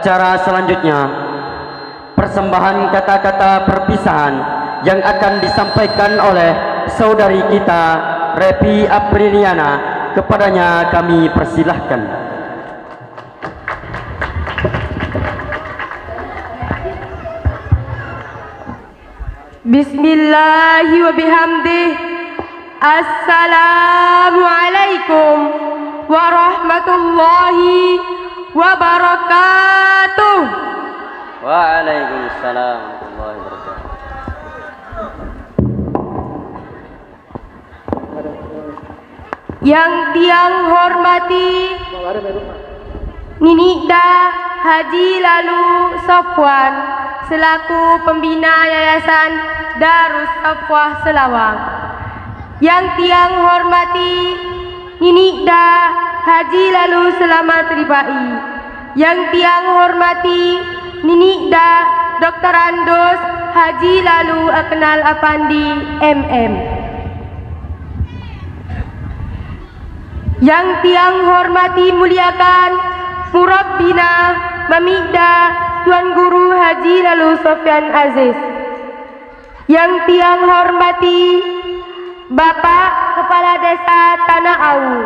Acara selanjutnya, persembahan kata-kata perpisahan yang akan disampaikan oleh saudari kita Repi Apriliana. Kepadanya kami persilahkan. Bismillahi wa bihamdih. Assalamualaikum warahmatullahi wabarakatuh. Waalaikumsalam warahmatullahi wabarakatuh. Yang tiang hormati Ninida Haji Lalu Sofwan selaku pembina Yayasan Darus Safwah Selawang. Yang tiang hormati Ninida Haji Lalu Selamat Ribai. Yang tiang hormati Ninida Dr. Andos Haji Lalu Aknal Afandi MM. Yang tiang hormati muliakan Murabbina Mamida Tuan Guru Haji Lalu Sofyan Aziz. Yang tiang hormati Bapak Kepala Desa Tanah Awu.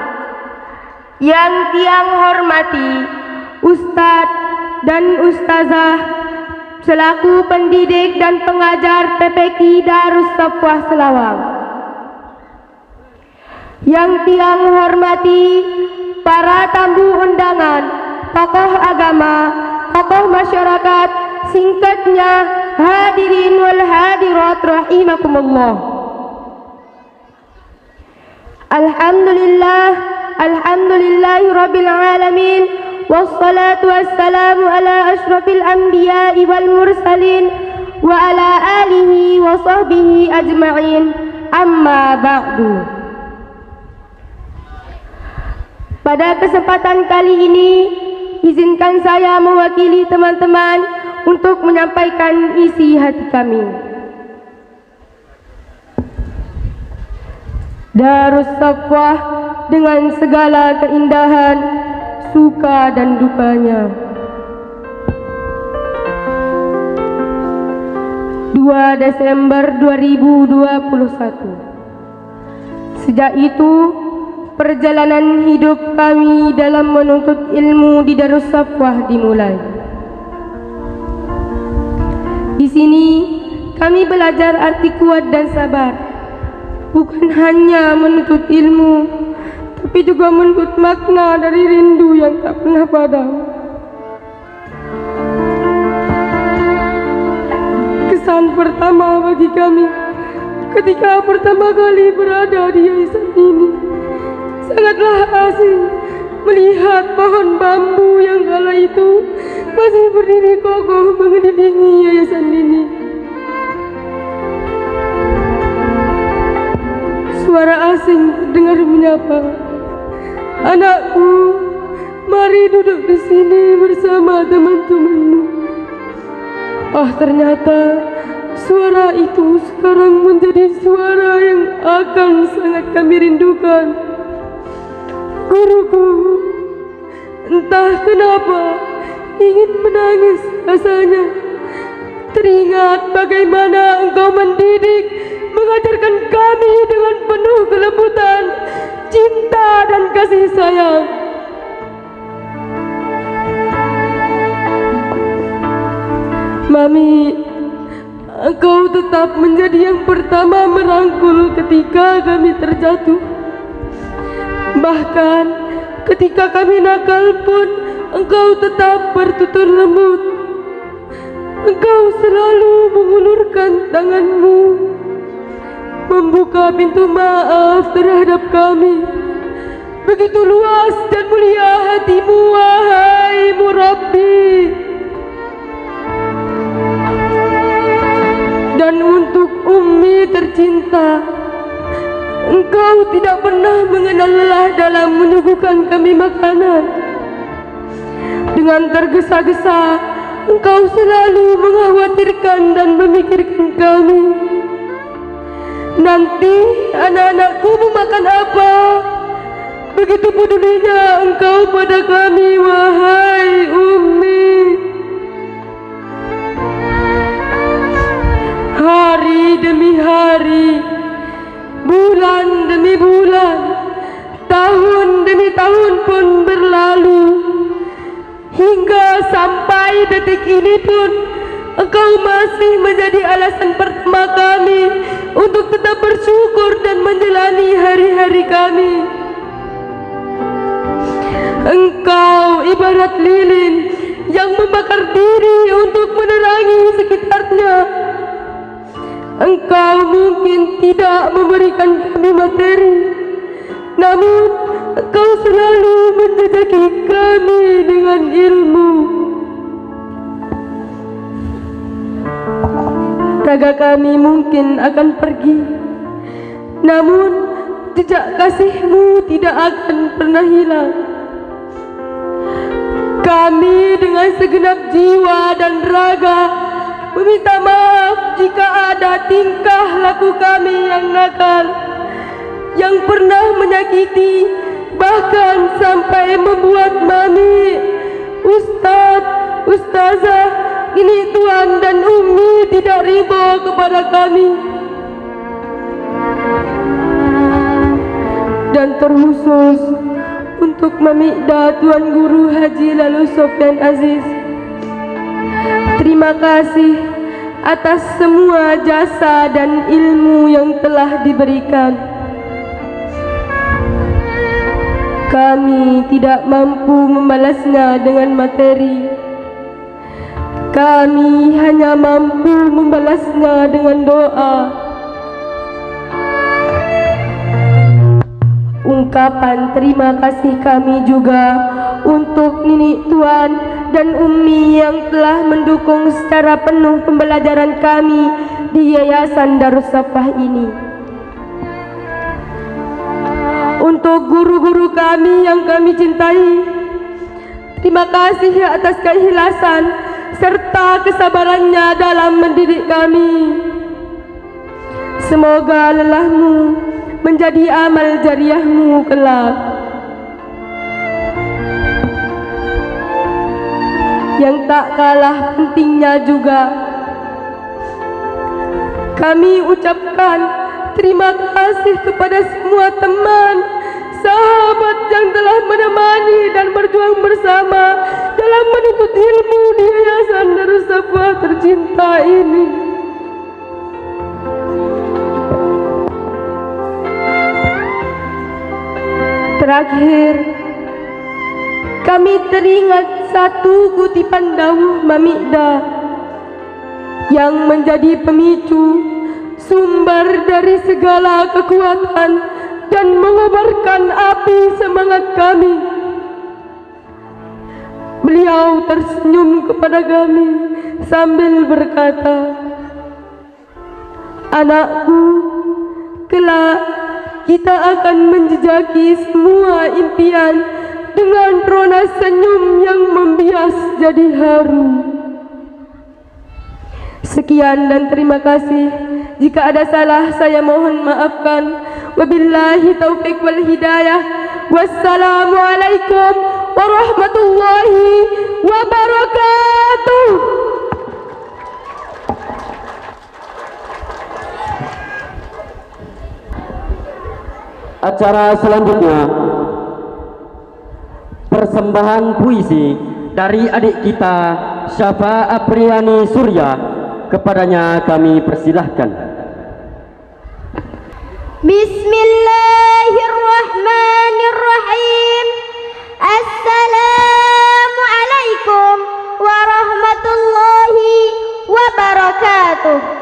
Yang tiang hormati Ustadz dan Ustazah selaku pendidik dan pengajar PPQ Darus Safwah Selawang. Yang tiang hormati para tamu undangan, tokoh agama, tokoh masyarakat, singkatnya hadirin wal hadirat rahimakumullah. Alhamdulillahi rabbil alamin, wassalatu wassalamu ala ashrafil anbiya'i wal mursalin wa ala alihi wa sahbihi ajma'in, amma ba'du. Pada kesempatan kali ini, izinkan saya mewakili teman-teman untuk menyampaikan isi hati kami. Darus Safwah dengan segala keindahan, suka dan dukanya. 2 Desember 2021. Sejak itu, perjalanan hidup kami dalam menuntut ilmu di Darus Safwah dimulai. Di sini kami belajar arti kuat dan sabar, bukan hanya menuntut ilmu, tapi juga menuntut makna dari rindu yang tak pernah padam. Kesan pertama bagi kami ketika pertama kali berada di yayasan ini, sangatlah asing melihat pohon bambu yang kala itu masih berdiri kokoh mengelilingi yayasan ini. Suara asing terdengar menyapa, "Anakku, mari duduk di sini bersama teman-temanmu." Ternyata suara itu sekarang menjadi suara yang akan sangat kami rindukan. Guruku, entah kenapa ingin menangis rasanya teringat bagaimana engkau mendidik, mengajarkan kami dengan penuh kelembutan, cinta dan kasih sayang. Mami, engkau tetap menjadi yang pertama merangkul ketika kami terjatuh. Bahkan ketika kami nakal pun engkau tetap bertutur lembut. Engkau selalu mengulurkan tanganmu, membuka pintu maaf terhadap kami. Begitu luas dan mulia hatimu, wahai Murabbi. Dan untuk Ummi tercinta, engkau tidak pernah mengenal lelah dalam menyuguhkan kami makanan. Dengan tergesa-gesa, engkau selalu mengkhawatirkan dan memikirkan kami. Nanti anak-anakku mau makan apa? Begitu pedulinya engkau pada kami, wahai Ummi. Tahun demi tahun pun berlalu, hingga sampai detik ini pun Engkau masih menjadi alasan pertama kami untuk tetap bersyukur dan menjalani hari-hari kami. Engkau ibarat lilin yang membakar diri untuk menerangi sekitarnya. Engkau mungkin tidak memberikan kami materi, namun Engkau selalu menjejaki kami dengan ilmu. Raga kami mungkin akan pergi, namun jejak kasih-Mu tidak akan pernah hilang. Kami dengan segenap jiwa dan raga meminta maaf jika ada tingkah laku kami yang nakal, yang pernah menyakiti, bahkan sampai membuat mami, ustadz, ustazah, ini tuan dan umi tidak ridho kepada kami. Dan terkhusus untuk Mamikda Tuan Guru Haji Lalu Sofyan Aziz, terima kasih atas semua jasa dan ilmu yang telah diberikan. Kami tidak mampu membalasnya dengan materi. Kami hanya mampu membalasnya dengan doa. Ungkapan terima kasih kami juga untuk Nini Tuan dan Umi yang telah mendukung secara penuh pembelajaran kami di Yayasan Darussafah ini. Untuk guru-guru kami yang kami cintai, terima kasih atas keikhlasan serta kesabarannya dalam mendidik kami. Semoga lelahmu menjadi amal jariahmu kelak. Yang tak kalah pentingnya juga, kami ucapkan terima kasih kepada semua teman, sahabat yang telah menemani dan berjuang bersama dalam menuntut ilmu di Yayasan Darussafah tercinta ini. Terakhir, kami teringat satu kutipan dawuh Mamikda yang menjadi pemicu, sumber dari segala kekuatan dan mengobarkan api semangat kami. Beliau tersenyum kepada kami sambil berkata, "Anakku, kelak kita akan menjejaki semua impian dengan rona senyum yang membias jadi haru." Sekian dan terima kasih. Jika ada salah, saya mohon maafkan. Wabillahi taufiq wal hidayah. Wassalamualaikum warahmatullahi wabarakatuh. Acara selanjutnya, persembahan puisi dari adik kita Syafa Apriani Surya. Kepadanya kami persilahkan. Bismillahirrahmanirrahim. Assalamualaikum warahmatullahi wabarakatuh.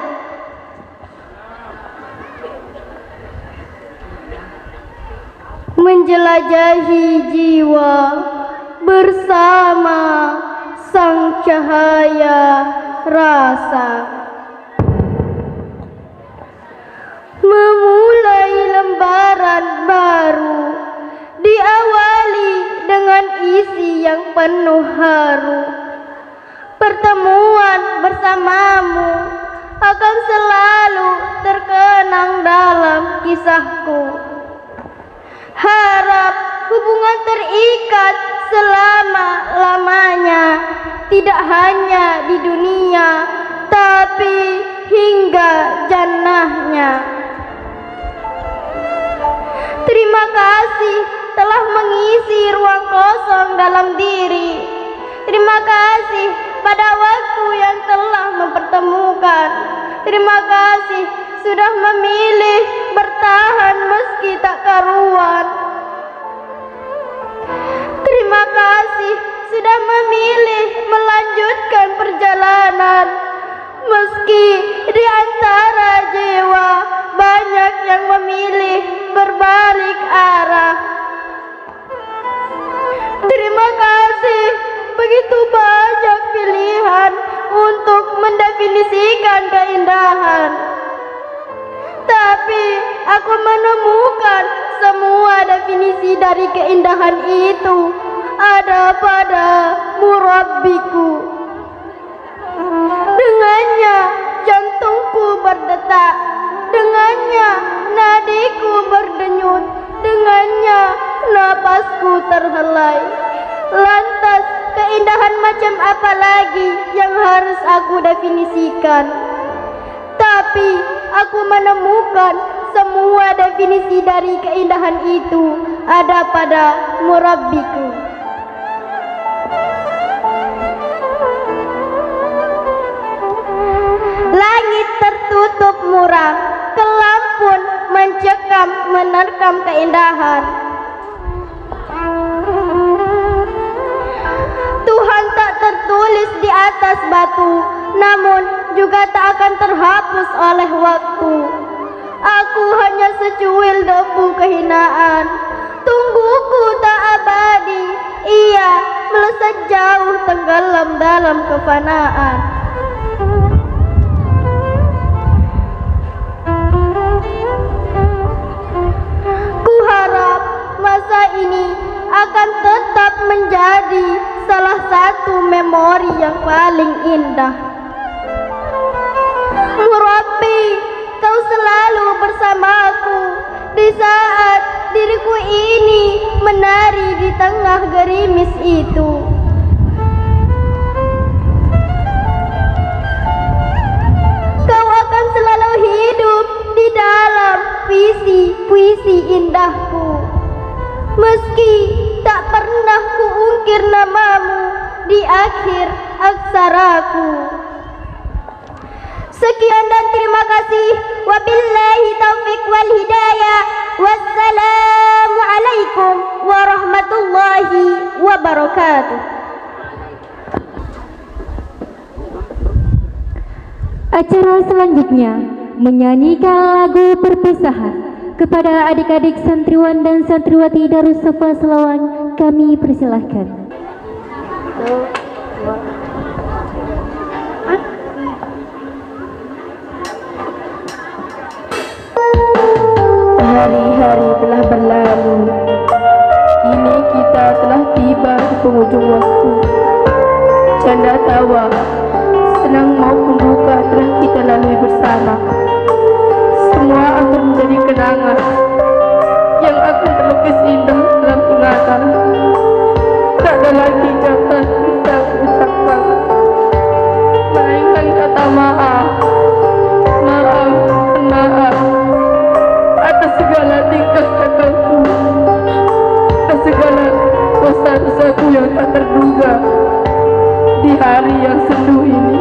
Menjelajahi jiwa bersama sang cahaya rasa, memulai lembaran baru, diawali dengan isi yang penuh haru. Pertemuan bersamamu akan selalu terkenang dalam kisahku. Harap hubungan terikat selama-lamanya, tidak hanya di dunia, tapi hingga jannahnya. Terima kasih telah mengisi ruang kosong dalam diri. Terima kasih pada waktu yang telah mempertemukan. Terima kasih sudah memilih bertahan meski tak karuan. Terima kasih sudah memilih melanjutkan perjalanan meski di antara jiwa banyak yang memilih berbalik arah. Terima kasih begitu banyak pilihan untuk mendefinisikan keindahan. Tapi aku menemukan semua definisi dari keindahan itu ada pada murabbiku. Dengannya jantungku berdetak, dengannya nadiku berdenyut, dengannya napasku terhelai. Lantas keindahan macam apa lagi yang harus aku definisikan? Tapi aku menemukan semua definisi dari keindahan itu ada pada murabbiku. Langit tertutup muram, kelam pun mencekam menerkam keindahan. Tuhan tak tertulis di atas batu, namun juga tak akan terhapus oleh waktu. Aku hanya secuil debu kehinaan. Tungguku tak abadi, ia melesat jauh tenggelam dalam kefanaan. Kuharap masa ini akan tetap menjadi salah satu memori yang paling indah. Murabbi, kau selalu bersamaku di saat diriku ini menari di tengah gerimis itu. Kau akan selalu hidup di dalam puisi-puisi indahku. Meski tak pernah kuungkir namamu di akhir aksaraku. Sekian dan terima kasih. Wabillahi taufiq wal hidayah. Wassalamualaikum warahmatullahi wabarakatuh. Acara selanjutnya menyanyikan lagu perpisahan. Kepada adik-adik santriwan dan santriwati Darus Safa Selawan, kami persilahkan. Hari-hari telah berlalu, kini kita telah tiba di penghujung waktu. Canda tawa, senang maupun duka telah kita lalui bersama. Semua akan menjadi kenangan yang akan terlukis indah dalam ingatan. Tak ada lagi kata bisa kuucapkan, melainkan kata maaf, maaf, maaf atas segala tingkah lakuku, atas segala dosa-dosaku yang tak terduga. Di hari yang sendu ini,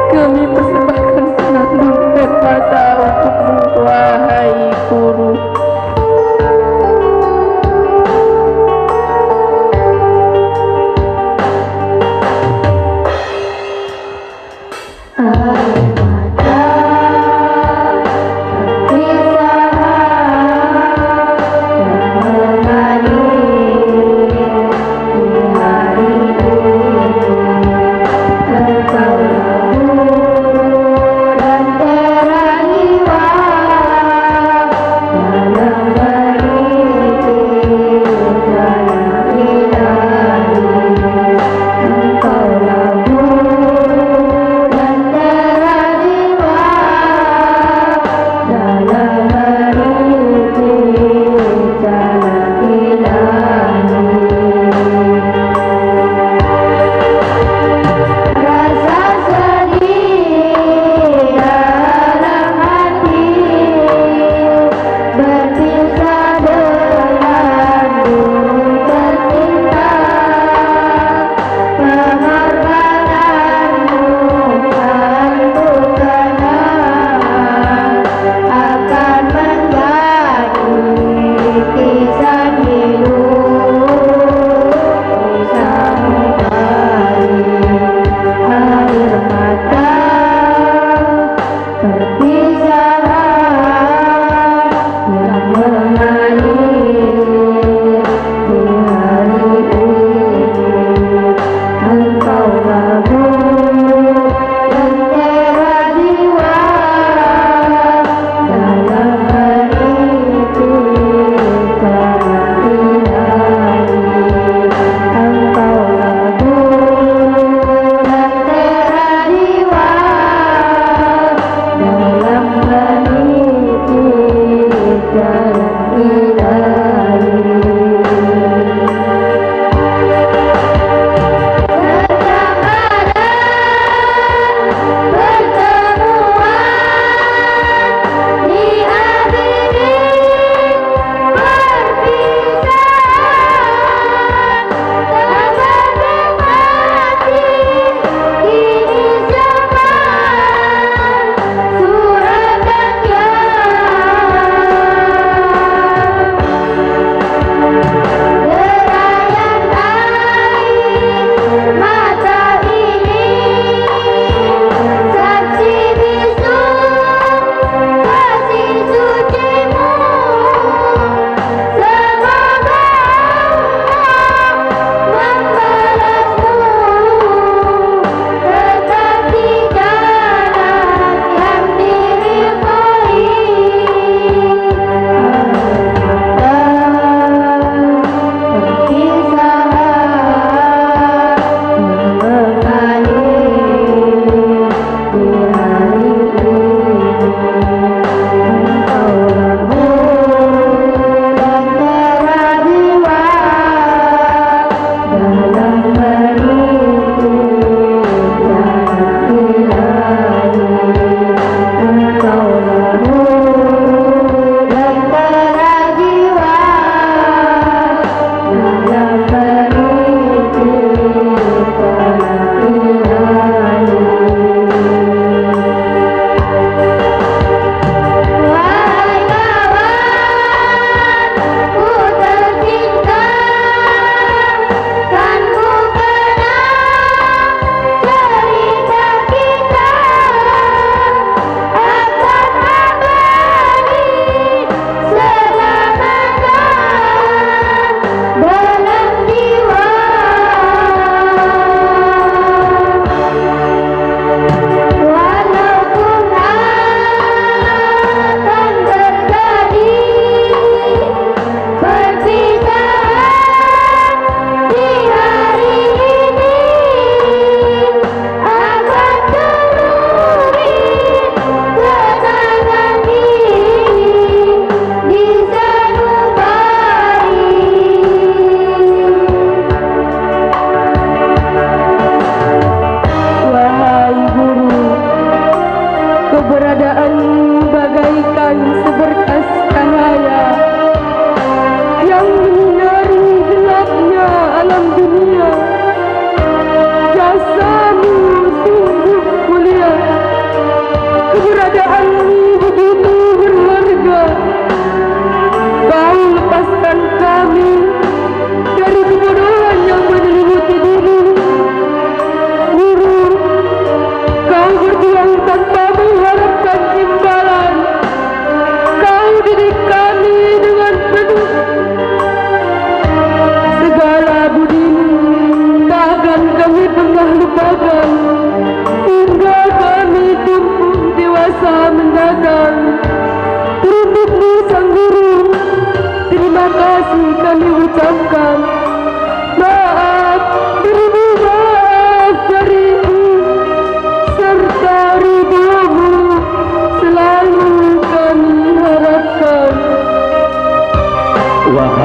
kami persembahkan senandung dan mata untukmu, wahai guru.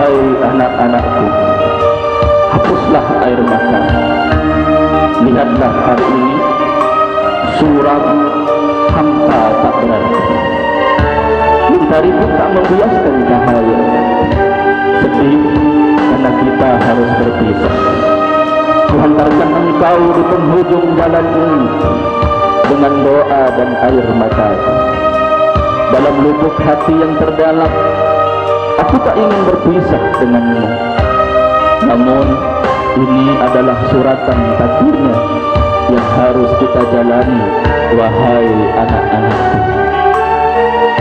Wahai anak-anakku, hapuslah air mata. Lihatlah hari ini, suram, hampa tak berarti. Mentari pun tak membiaskan cahaya. Sedih karena kita harus berpisah. Kuhantarkan engkau di penghujung jalan ini dengan doa dan air mata. Dalam lubuk hati yang terdalam, aku tak ingin berpisah denganmu. Namun ini adalah suratan takdirnya yang harus kita jalani, wahai anak-anakku.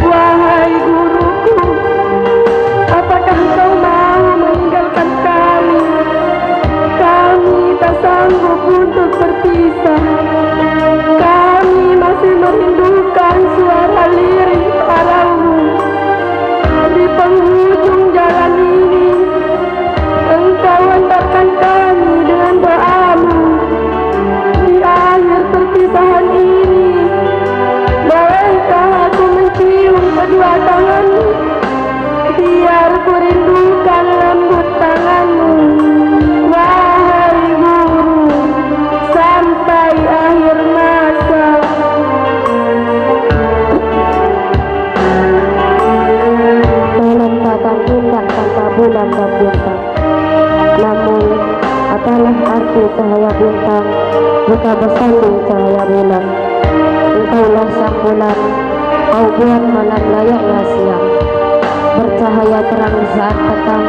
Wahai guruku, apakah kau mau meninggalkan kami? Kami tak sanggup untuk berpisah. Kami masih merindukan suara lirik padamu. Di penghujung jalan ini, engkau hantarkan kami dengan doamu. Di akhir perpisahan ini, bolehkah aku mencium kedua tanganmu, biar ku rindukan lembut tanganmu, wahai guru, sampai akhir masa. Malam takkan indah tanpa bulan dan bintang. Namun, apalah arti cahaya bintang jika bersanding cahaya bulan? Engkaulah sang bulan, kau buat malam layaknya siang. Bercahaya terang di saat petang,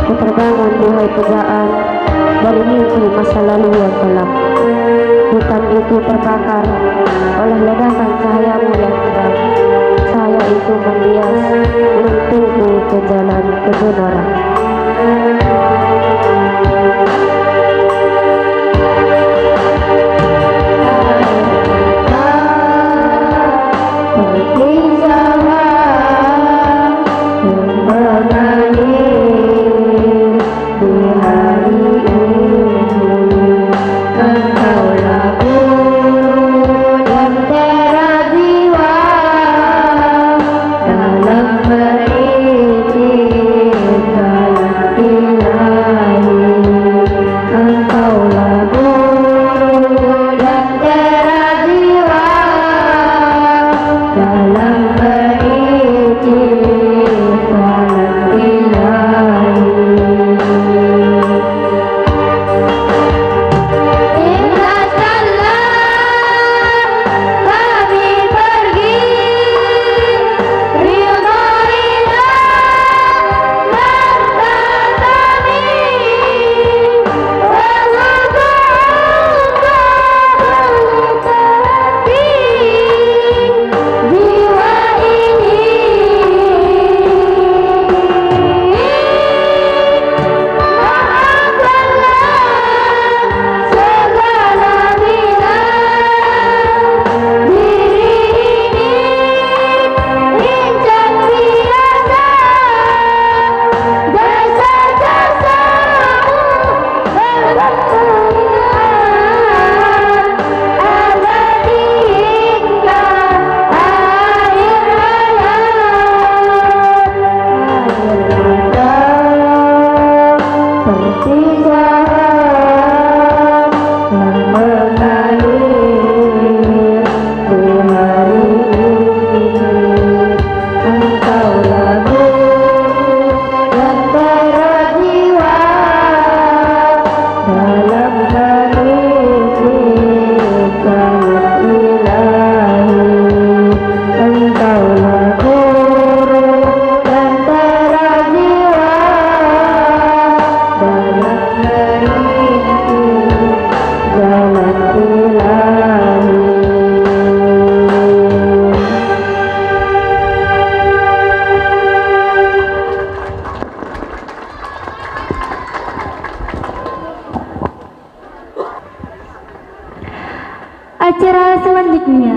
ku terbangun duhai pujaan dari mimpi masa lalu yang kelam. Hutan itu terbakar oleh ledakan cahayamu yang terang. Cahaya itu membias menuntunku ke jalan kebenaran. Acara selanjutnya,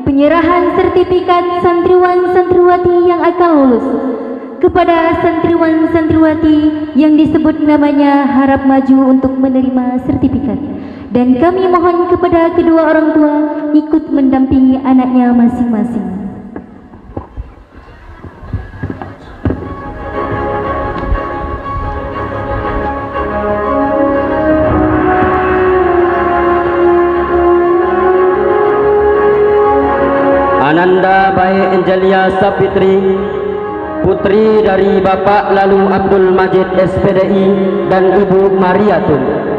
penyerahan sertifikat santriwan-santriwati yang akan lulus kepada santriwan-santriwati yang disebut namanya harap maju untuk menerima sertifikat. Dan kami mohon kepada kedua orang tua ikut mendampingi anaknya masing-masing. Angelia Sapitri, putri dari Bapak Lalu Abdul Majid SPDI dan Ibu Mariatun.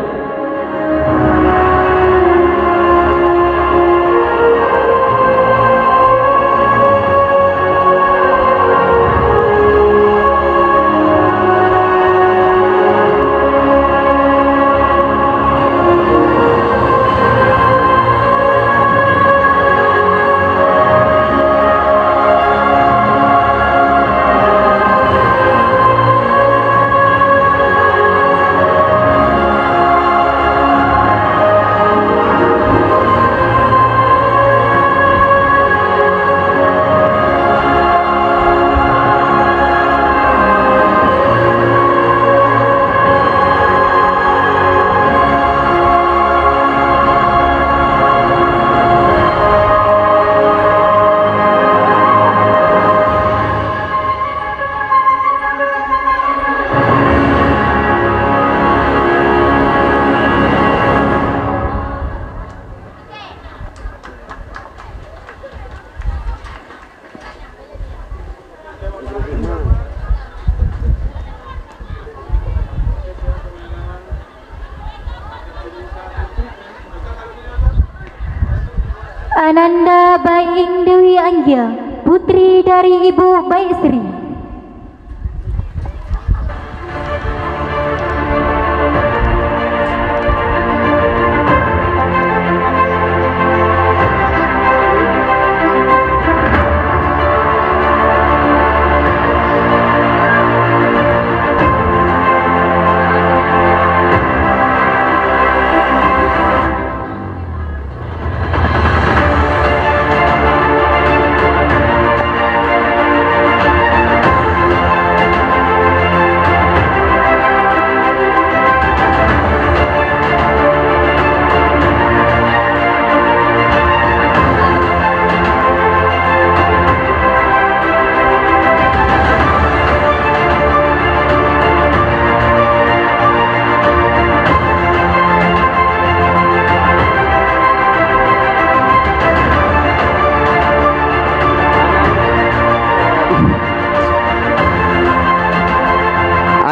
Ananda Baing Dewi Anggia, putri dari Ibu Baik Sri.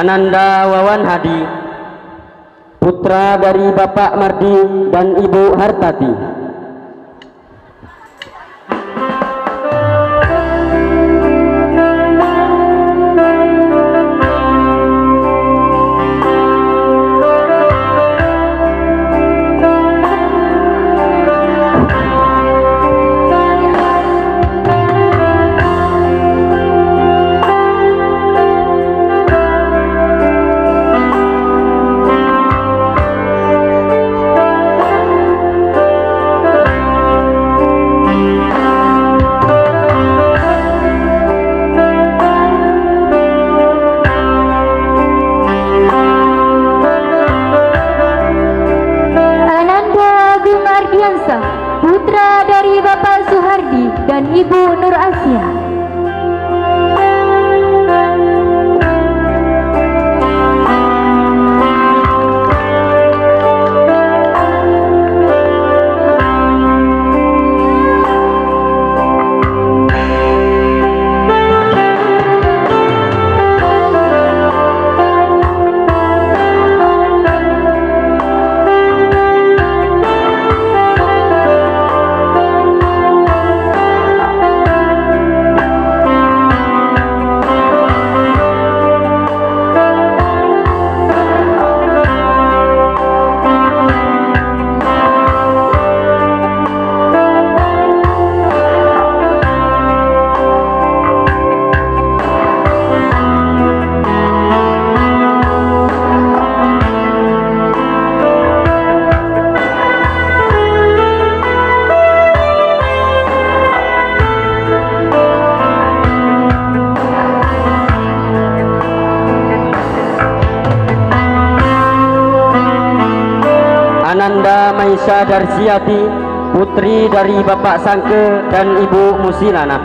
Ananda Wawan Hadi, putra dari Bapak Mardi dan Ibu Hartati. Putra dari Bapak Suhardi dan Ibu Nur Asia. Ananda Maisha Darsiati, putri dari Bapak Sangke dan Ibu Musilana.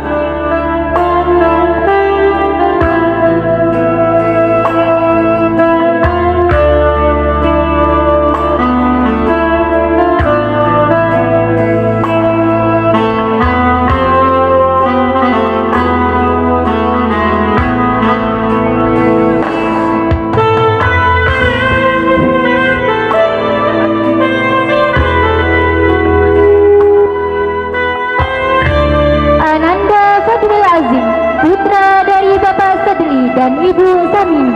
dan Ibu Samini.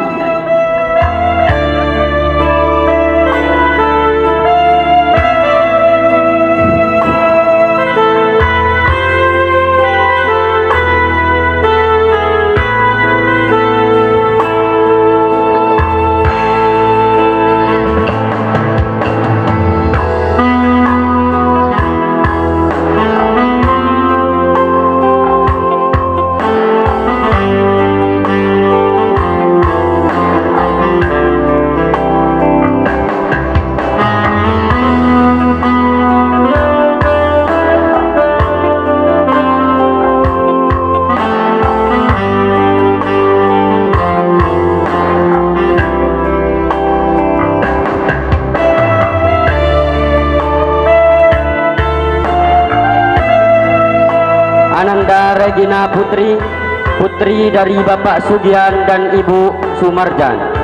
Ananda Regina Putri, putri dari Bapak Sugian dan Ibu Sumarjan.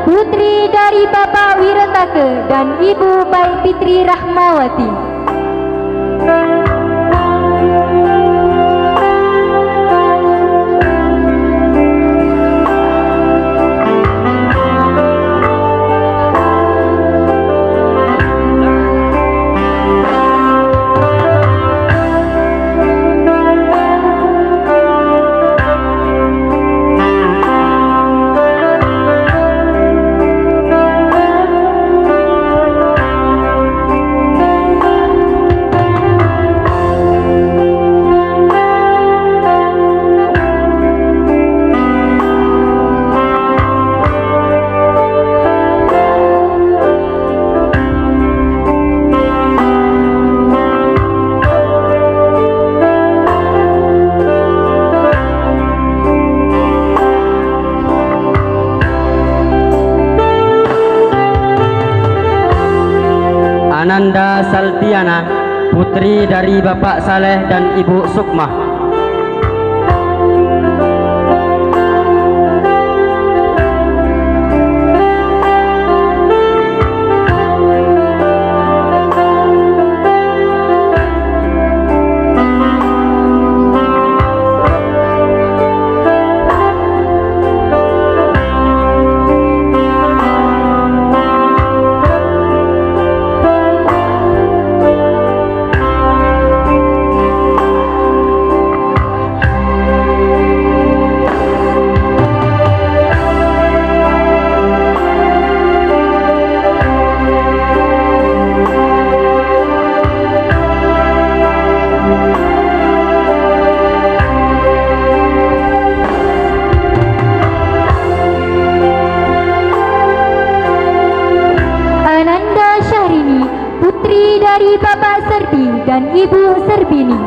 Putri dari Bapak Wirotake dan Ibu Baik Fitri Rahmawati. Ananda Saltiana, putri dari Bapak Saleh dan Ibu Sukmah. Putri dari Bapak Serdi dan Ibu Serbini.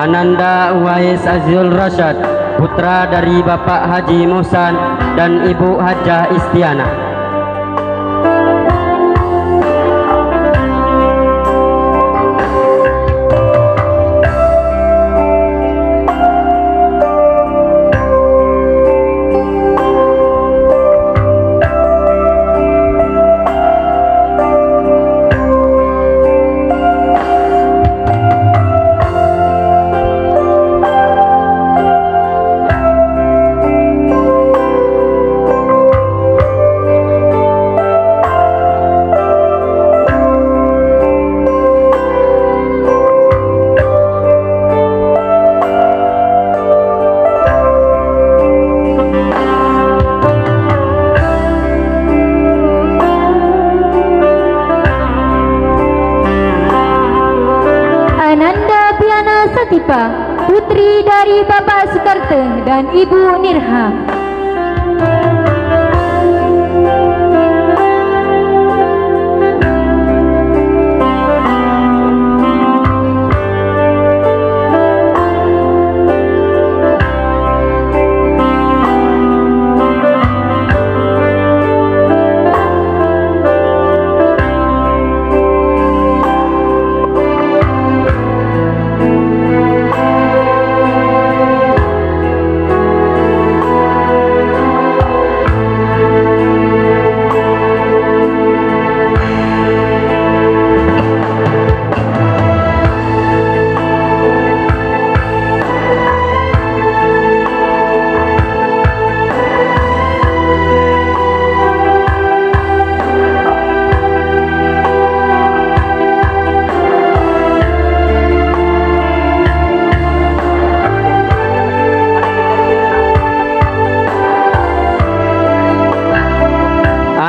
Ananda Uwais Azul Rashad, putra dari Bapak Haji Muhsan dan Ibu Hajah Istiana. putri dari Bapak Sukarte dan Ibu Nirham.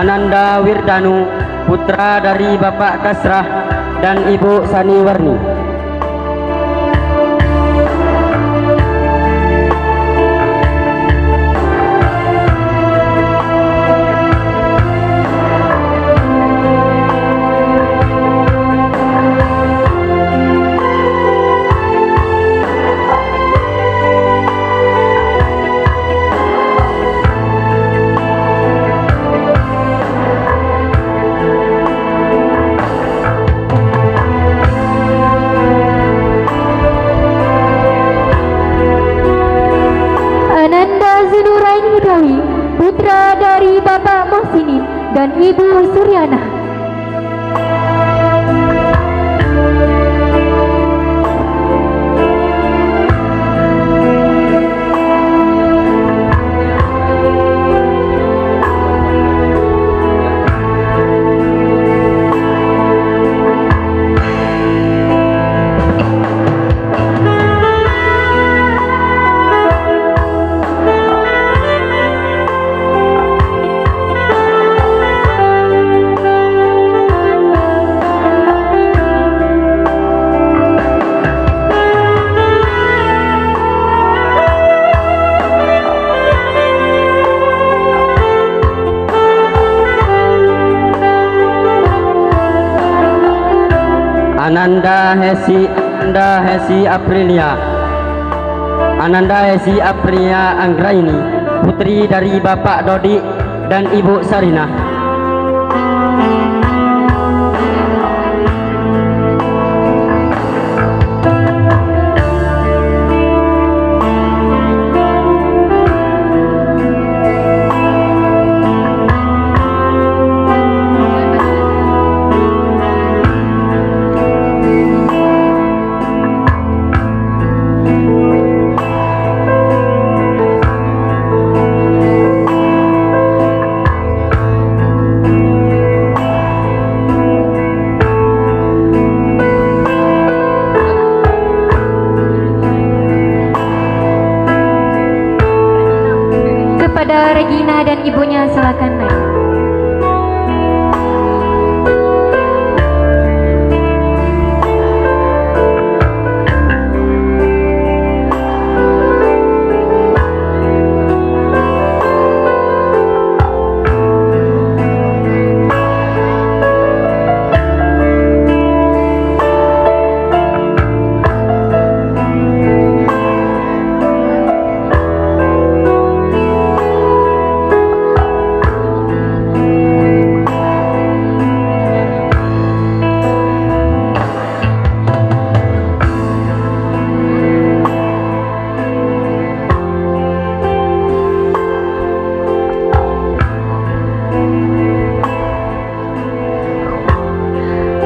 Ananda Wirdanu, putra dari Bapak Kasrah dan Ibu Saniwarni. Putra dari Bapak Mohsinin dan Ibu Suryana. Ananda Hesi Aprilia. Ananda Hesi Aprilia Anggraini, putri dari Bapak Dodi dan Ibu Sarinah. Kepada Regina dan ibunya silakan naik.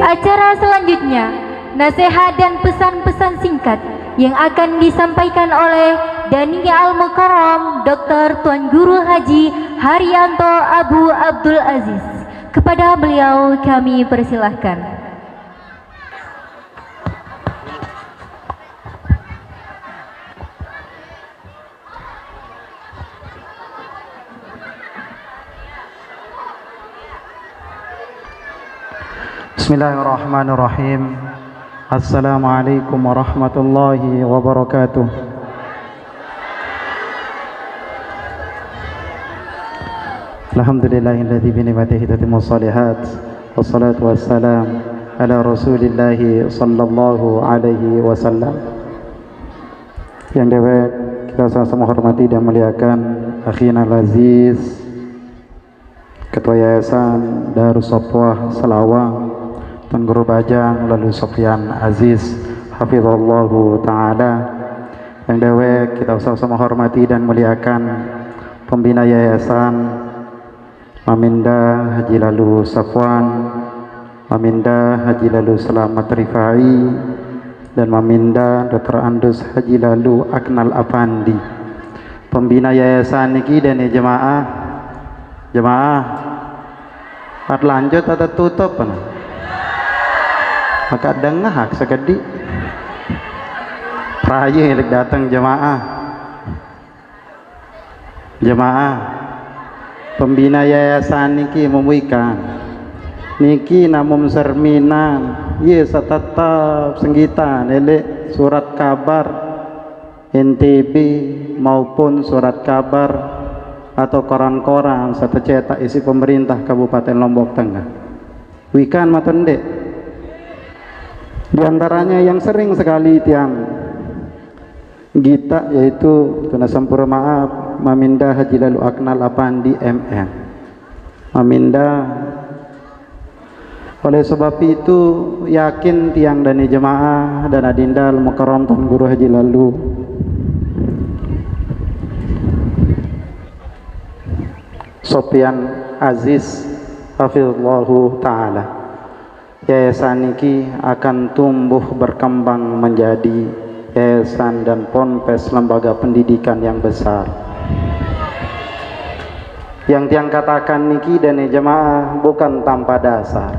Acara selanjutnya, nasihat dan pesan-pesan singkat yang akan disampaikan oleh Dania Al-Mukarram Dr. Tuan Guru Haji Haryanto Abu Abdul Aziz. Kepada beliau kami persilahkan. Bismillahirrahmanirrahim. Assalamualaikum warahmatullahi wabarakatuh. Alhamdulillahilladzi bi ni'matihi tatimmu shalihat wassalatu wassalam ala Rasulillahi sallallahu alaihi wasallam. Yang dewek kita sama-sama hormati dan muliakan akhina Aziz, Ketua Yayasan Darus Safwah Selawang, Tuan Guru Bajang lalu Sofyan Aziz hafizallahu taala. Yang dewek kita sama-sama hormati dan muliakan pembina yayasan Maminda Haji Lalu Safwan, Maminda Haji Lalu Selamat Rifai, dan Maminda Dr. Andus Haji Lalu Aknal Apandi. Pembina yayasan niki dan jemaah at lanjut atau tutup pana? Maka dengah sekedi raya yang datang jemaah pembina yayasan niki memuikan niki namum serminan ye tetap senggitan elek surat kabar NTB maupun surat kabar atau koran-koran serta cetak isi pemerintah Kabupaten Lombok Tengah wikan matondek. Di antaranya yang sering sekali tiang Gita yaitu tuna sampura maaf Maminda Haji Lalu Aknal Apandi MM. Maminda, oleh sebab itu yakin tiang dan jemaah dan adinda Al-Mukarram Tuan Guru Haji Lalu Sofyan Aziz hafizallahu taala, yayasan niki akan tumbuh berkembang menjadi yayasan dan ponpes lembaga pendidikan yang besar. Yang tiang katakan niki dan jemaah bukan tanpa dasar.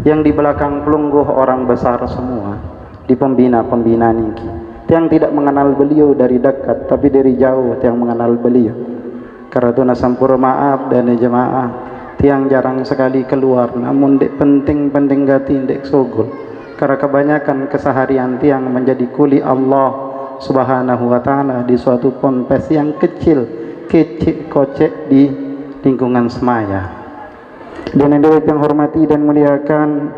Yang di belakang pelungguh orang besar semua di pembina-pembina niki. Tiang tidak mengenal beliau dari dekat, tapi dari jauh tiang mengenal beliau. Karena itu nasampur maaf dan jemaah, tiang jarang sekali keluar, namun dek penting gati dek sogol. Karena kebanyakan keseharian tiang menjadi kuli Allah Subhanahu wa ta'ala di suatu ponpes yang kecil kocek di lingkungan semaya. Dan yang hormati dan muliakan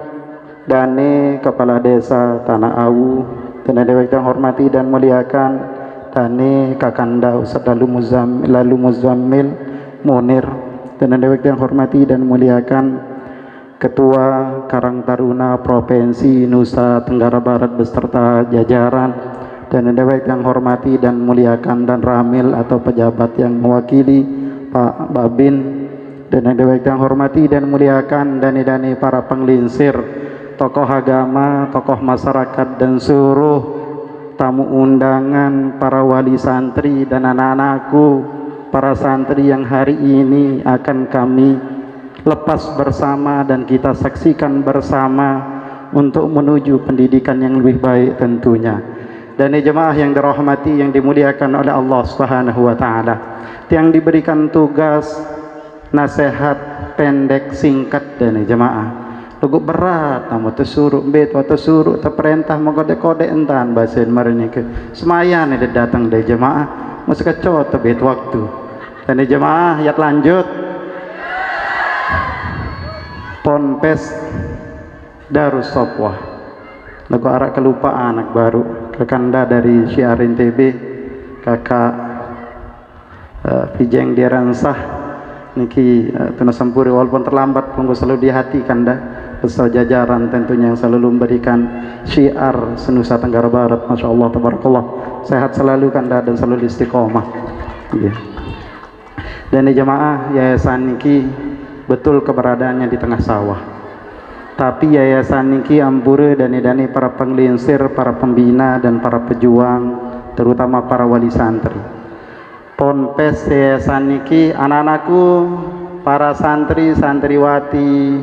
Dane Kepala Desa Tanah Awu, dan yang hormati dan muliakan Dane Kakanda Ustaz Lalu Muzammil Munir, dan yang hormati dan muliakan Ketua Karang Taruna Provinsi Nusa Tenggara Barat beserta jajaran, dan yang hormati dan muliakan dan ramil atau pejabat yang mewakili Pak Babin, dan yang hormati dan muliakan dani para penglinsir, tokoh agama, tokoh masyarakat, dan seluruh tamu undangan, para wali santri dan anak-anakku, para santri yang hari ini akan kami lepas bersama dan kita saksikan bersama untuk menuju pendidikan yang lebih baik tentunya. Dan jemaah yang dirahmati, yang dimuliakan oleh Allah Subhanahu wa ta'ala, yang diberikan tugas nasihat pendek singkat dan jemaah lugu berat namun tersuruh bet atau suruh terperintah mengkode-kode entan bahasa marini ke semayan ini datang dari jemaah masih kacau bet waktu. Dan jemaah yat lanjut ponpes Darus Safwah lagu arak kelupaan anak baru kekanda dari Syiar NTB kakak Pijeng Diransah niki tuna sampuri walaupun terlambat pun selalu di hati kanda beserta jajaran tentunya yang selalu memberikan syiar senusa Tenggara Barat. Masya Allah tabarakallah, sehat selalu kanda dan selalu istiqomah. Dan jemaah yayasan niki betul keberadaannya di tengah sawah, tapi yayasan niki ampure dan para penglinsir, para pembina dan para pejuang, terutama para wali santri. Ponpes yayasan niki anak-anakku, para santri santriwati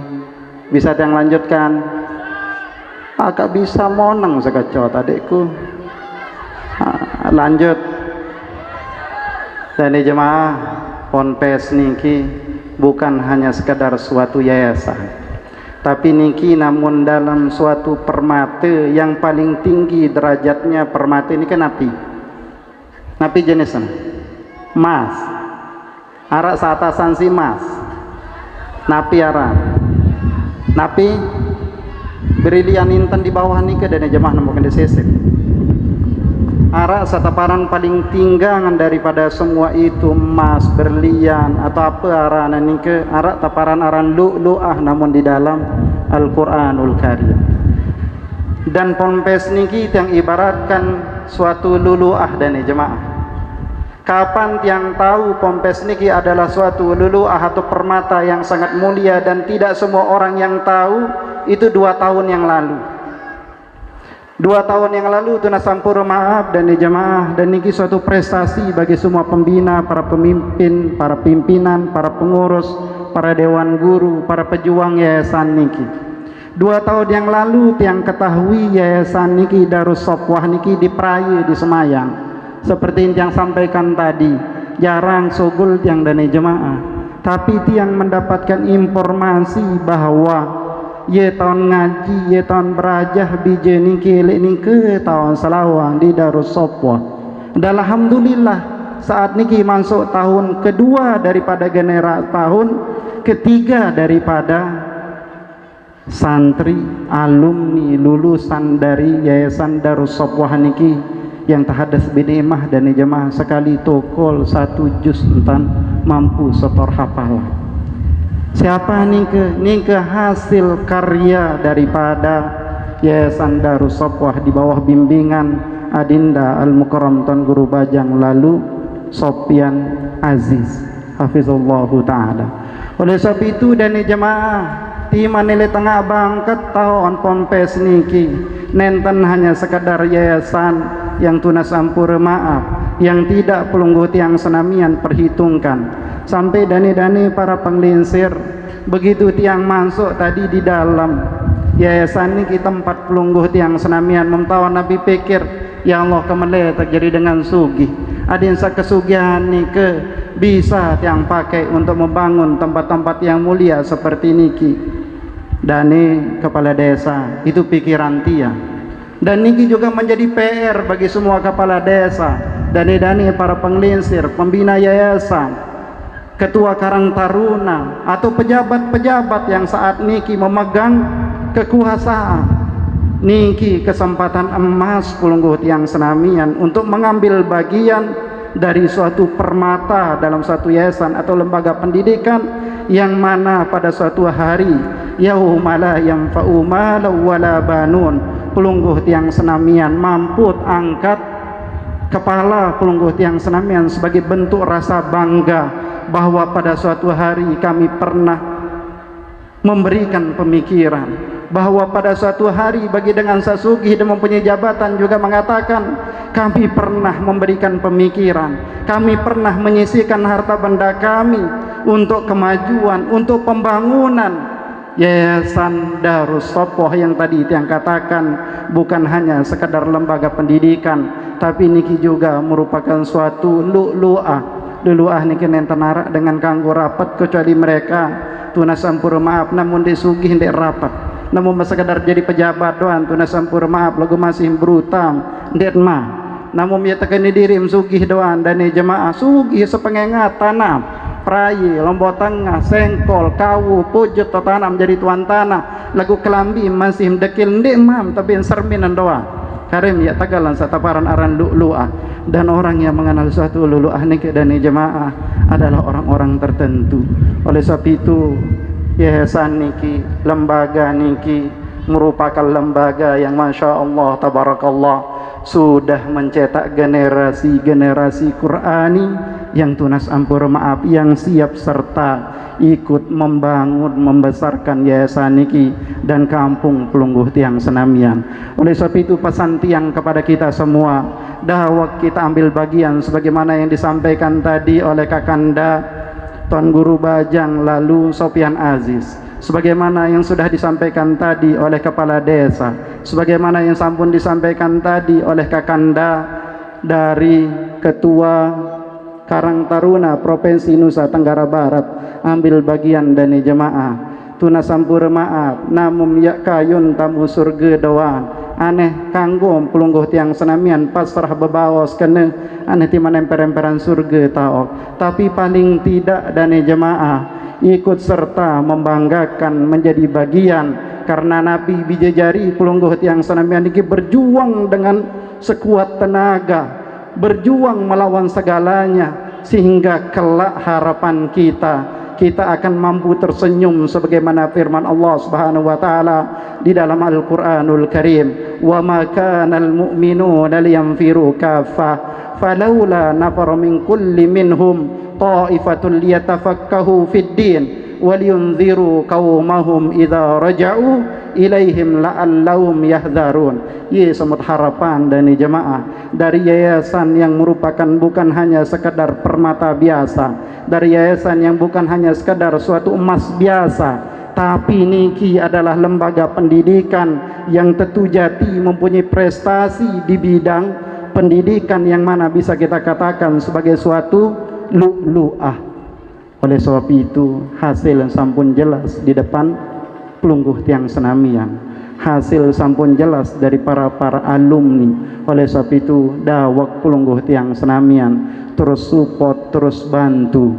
bisa yang lanjutkan agak bisa monang sekacau adikku lanjut. Dan jemaah ponpes niki bukan hanya sekedar suatu yayasan, Tapi niki namun dalam suatu permata yang paling tinggi derajatnya permata ini kan napi jenisnya mas, arak seatasan si mas, napi arak, napi berlian intan di bawah nika dan jemaah nampaknya disisip. Arak sataparan paling tinggangan daripada semua itu emas, berlian atau apa arahan nika, arak taparan aran lu'lu'ah namun di dalam Al-Quranul Karim. Dan pompes niki yang ibaratkan suatu lulu'ah dan jemaah. Kapan tiang tahu pompes niki adalah suatu lulu'ah atau permata yang sangat mulia dan tidak semua orang yang tahu, itu 2 tahun yang lalu. 2 tahun yang lalu tuna sampur maaf dan jemaah, dan niki suatu prestasi bagi semua pembina, para pemimpin, para pimpinan, para pengurus, para dewan guru, para pejuang yayasan niki. 2 tahun yang lalu tiang ketahui yayasan niki Darus Sofwah niki diperaya di Semayang. Seperti yang sampaikan tadi, jarang sogul tiang dan jemaah, tapi tiang mendapatkan informasi bahwa ye tahun ngaji, ye tahun berajah bije niki ke tahun selawang di Darus Sofwah. Dan alhamdulillah saat niki masuk tahun kedua daripada tahun ketiga daripada santri alumni lulusan dari yayasan Darus Sofwah niki yang tahadas binimah dan jemaah sekali tokol 1 juz entan mampu setor hafalan. Siapa nike hasil karya daripada yayasan Darus Sofwah di bawah bimbingan Adinda Al-Mukarram Tuan Guru Bajang lalu Sofyan Aziz hafizallahu ta'ala. Oleh sebab itu dan jemaah tima nilai tengah bangkat tahun pompes niki nenten hanya sekadar yayasan yang tunas ampura maaf, yang tidak pelunggu tiang senamian perhitungkan sampai dani-dani para penglinsir. Begitu tiang masuk tadi di dalam yayasan ini tempat pelungguh tiang senamian, memtawan Nabi pikir ya Allah kemele terjadi dengan sugih adin sa kesugihan ni ke bisa tiang pakai untuk membangun tempat-tempat yang mulia seperti niki. Dani kepala desa itu pikiran tiang, dan niki juga menjadi PR bagi semua kepala desa, dani-dani para penglinsir, pembina yayasan, ketua Karang Taruna atau pejabat-pejabat yang saat niki memegang kekuasaan. Niki kesempatan emas pelungguh tiang senamian untuk mengambil bagian dari suatu permata dalam suatu yayasan atau lembaga pendidikan yang mana pada suatu hari yauma la yanfa'u malun wala banun, pelungguh tiang senamian mampu angkat kepala pelungguh tiang senamian sebagai bentuk rasa bangga bahwa pada suatu hari kami pernah memberikan pemikiran, bahwa pada suatu hari bagi dengan sasugih dan mempunyai jabatan juga mengatakan kami pernah memberikan pemikiran, kami pernah menyisihkan harta benda kami untuk kemajuan, untuk pembangunan yayasan Darus Sofwah yang tadi yang katakan bukan hanya sekadar lembaga pendidikan, tapi niki juga merupakan suatu lu'lu'ah niki nenten arak dengan kanggo rapat kecuali mereka tunas sampur maaf namun disugih ndek rapat, namun sekadar jadi pejabat doang tunas sampur maaf lagu masih berutang ndek mah, namun ya tekani diri sugih doang dan jemaah sugih sepengengat tanam praye lombok tengah sengkol kawu pujut tanam jadi tuan tanah lagu kelambi masih dekil ndek mam tapi serminan doang karim ya tagalan sataparan aran lu'lu'ah. Dan orang yang mengenal suatu lu'lu'ah niki dan jemaah adalah orang-orang tertentu. Oleh sebab itu yayasan niki, lembaga niki merupakan lembaga yang masya Allah tabarakallah sudah mencetak generasi-generasi Qur'ani yang tunas ampur maaf, yang siap serta ikut membangun membesarkan yayasan niki dan kampung pelungguh tiang senamian. Oleh sebab itu pesan tiang kepada kita semua, dakwah kita ambil bagian sebagaimana yang disampaikan tadi oleh Kakanda Tuan Guru Bajang lalu Sofyan Aziz, sebagaimana yang sudah disampaikan tadi oleh kepala desa, sebagaimana yang sampun disampaikan tadi oleh Kakanda dari Ketua Karang Taruna Provinsi Nusa Tenggara Barat, ambil bagian dari jemaah tuna sampur maaf namun ya kayun tamu surga doan aneh kanggo pelungguh tiang senamian pasrah bebawas kena aneh timan emper-emperan surga tau tapi paling tidak dane jemaah ikut serta membanggakan menjadi bagian karena Nabi bijajari pelungguh tiang senamian ini berjuang dengan sekuat tenaga berjuang melawan segalanya sehingga kelak harapan kita akan mampu tersenyum sebagaimana firman Allah Subhanahu wa taala di dalam Al-Qur'anul Karim, "Wa ma kana al-mu'minuna liyanfiru kaffah, falawla nafara min kulli minhum ta'ifatun liyatafakkahu fid-din wa liyunziru qaumahum idza raja'u ilaihim la'allahum yahdharun." Ye semut harapan dari jemaah dari yayasan yang merupakan bukan hanya sekadar permata biasa, dari yayasan yang bukan hanya sekadar suatu emas biasa, tapi niki adalah lembaga pendidikan yang tetu jati mempunyai prestasi di bidang pendidikan yang mana bisa kita katakan sebagai suatu lu'lu'ah. Oleh sebab itu hasil sampun jelas di depan pelungguh tiang senamian, hasil sampun jelas dari para alumni. Oleh sebab itu dawak pelungguh tiang senamian terus support, terus bantu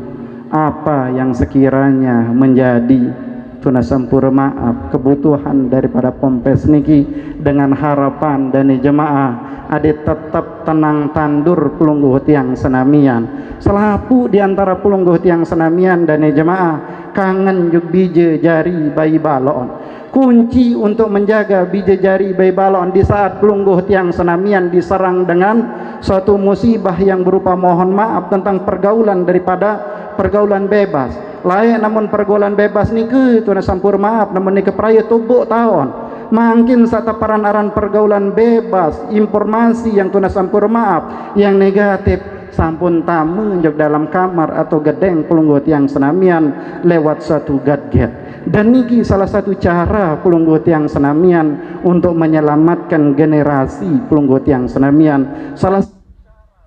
apa yang sekiranya menjadi tuna sampur maaf kebutuhan daripada Pompes niki dengan harapan dan jemaah adik tetap tenang tandur pelungguh tiang senamian selapu diantara pelungguh tiang senamian dan jemaah kangen juk bije jari bayi balon. Kunci untuk menjaga biji jari bayi balon di saat pelungguh tiang senamian diserang dengan suatu musibah yang berupa mohon maaf tentang pergaulan daripada pergaulan bebas. Layak namun pergaulan bebas ni ke tuna sampur maaf namun ni kepraya tubuk tahun. Makin sata paran-aran pergaulan bebas, informasi yang tuna sampur maaf yang negatif sampun tamu jog dalam kamar atau gedeng pelungguh tiang senamian lewat suatu gadget. Dan niki salah satu cara pelungguh tiang senamian untuk menyelamatkan generasi pelungguh tiang senamian, salah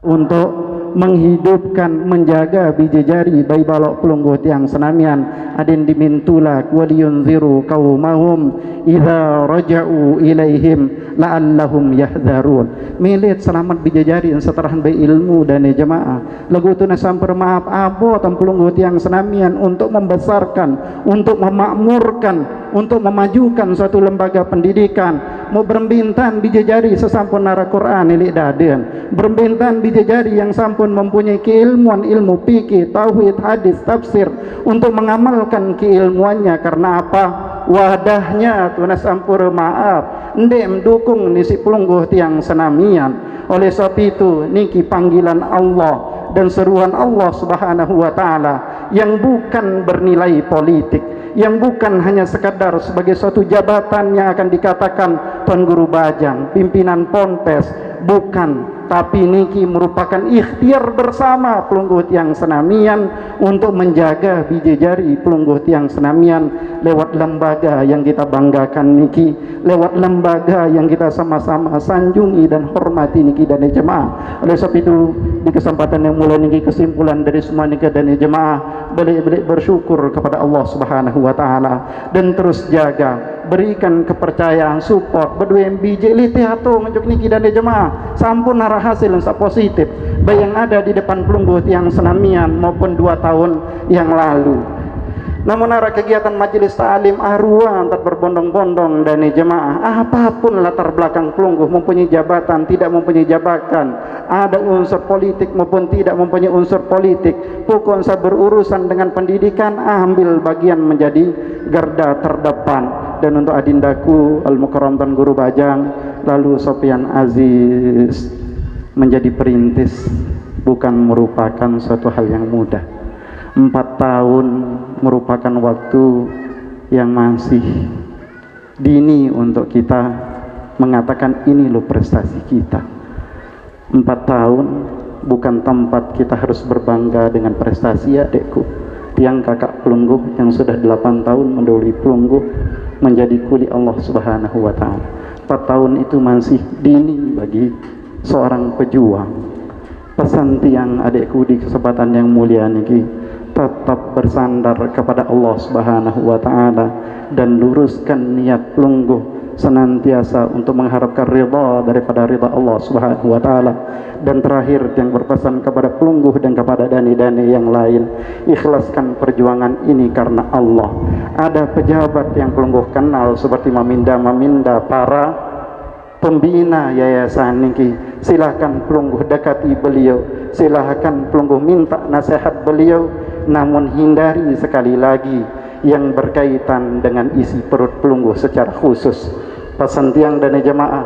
untuk menghidupkan menjaga biji jari bayi balok pelungguh tiang senamian adin dimintulak waliyunziru qaumahum idza raja'u ilaihim la'allahum yahdharun. Milit selamat biji jari seterahan bayi ilmu dan jemaah lagu tuna sampur maaf abo tam pelungguh tiang senamian untuk membesarkan, untuk memakmurkan, untuk memajukan suatu lembaga pendidikan. Mau berbintan biji jari sesampun nara Quran ilik daden, berbintan biji jari yang sampun mempunyai keilmuan ilmu fikih, tauhid, hadis, tafsir untuk mengamalkan keilmuannya. Karena apa? Wadahnya tuna sampur maaf ndek mendukung nisi pelungguh tiang senamian. Oleh sebab itu niki panggilan Allah dan seruan Allah Subhanahu wa taala yang bukan bernilai politik, yang bukan hanya sekadar sebagai suatu jabatan yang akan dikatakan Tuan Guru Bajang, pimpinan Ponpes, bukan, tapi niki merupakan ikhtiar bersama pelungguh tiang senamian untuk menjaga biji jari pelungguh tiang senamian lewat lembaga yang kita banggakan niki, lewat lembaga yang kita sama-sama sanjungi dan hormati niki dan jemaah. Oleh sebab itu di kesempatan yang mulai niki kesimpulan dari semua niki dan jemaah balik-balik bersyukur kepada Allah Subhanahu wa taala dan terus jaga, berikan kepercayaan, support berdua biji litihato ngejuk niki dan jemaah sampun arah hasil yang positif baik yang ada di depan pelungguh tiang senamian maupun 2 tahun yang lalu. Namun arah kegiatan majelis ta'lim arwah antar berbondong-bondong dan jemaah apapun latar belakang pelungguh, mempunyai jabatan tidak mempunyai jabatan, ada unsur politik maupun tidak mempunyai unsur politik, pokoknya saya berurusan dengan pendidikan ambil bagian menjadi garda terdepan. Dan untuk adindaku Al-Mukarram Tuan Guru Bajang lalu Sofyan Aziz menjadi perintis bukan merupakan suatu hal yang mudah. 4 tahun merupakan waktu yang masih dini untuk kita mengatakan ini loh prestasi kita. 4 tahun bukan tempat kita harus berbangga dengan prestasi ya adekku. Tiang kakak pelungguh yang sudah 8 tahun mendahului pelungguh menjadi kuli Allah Subhanahu wa taala. 4 tahun itu masih dini bagi seorang pejuang. Pesan tiang adekku di kesempatan yang mulia niki, tetap bersandar kepada Allah Subhanahu wa taala dan luruskan niat pelungguh senantiasa untuk mengharapkan ridha daripada ridha Allah Subhanahu wa taala. Dan terakhir yang berpesan kepada pelungguh dan kepada dani-dani yang lain, ikhlaskan perjuangan ini karena Allah. Ada pejabat yang pelungguh kenal seperti maminda-maminda para pembina yayasan niki, silahkan pelungguh dekati beliau, silahkan pelungguh minta nasihat beliau, namun hindari sekali lagi yang berkaitan dengan isi perut pelungguh secara khusus. Pesan tiang dan jemaah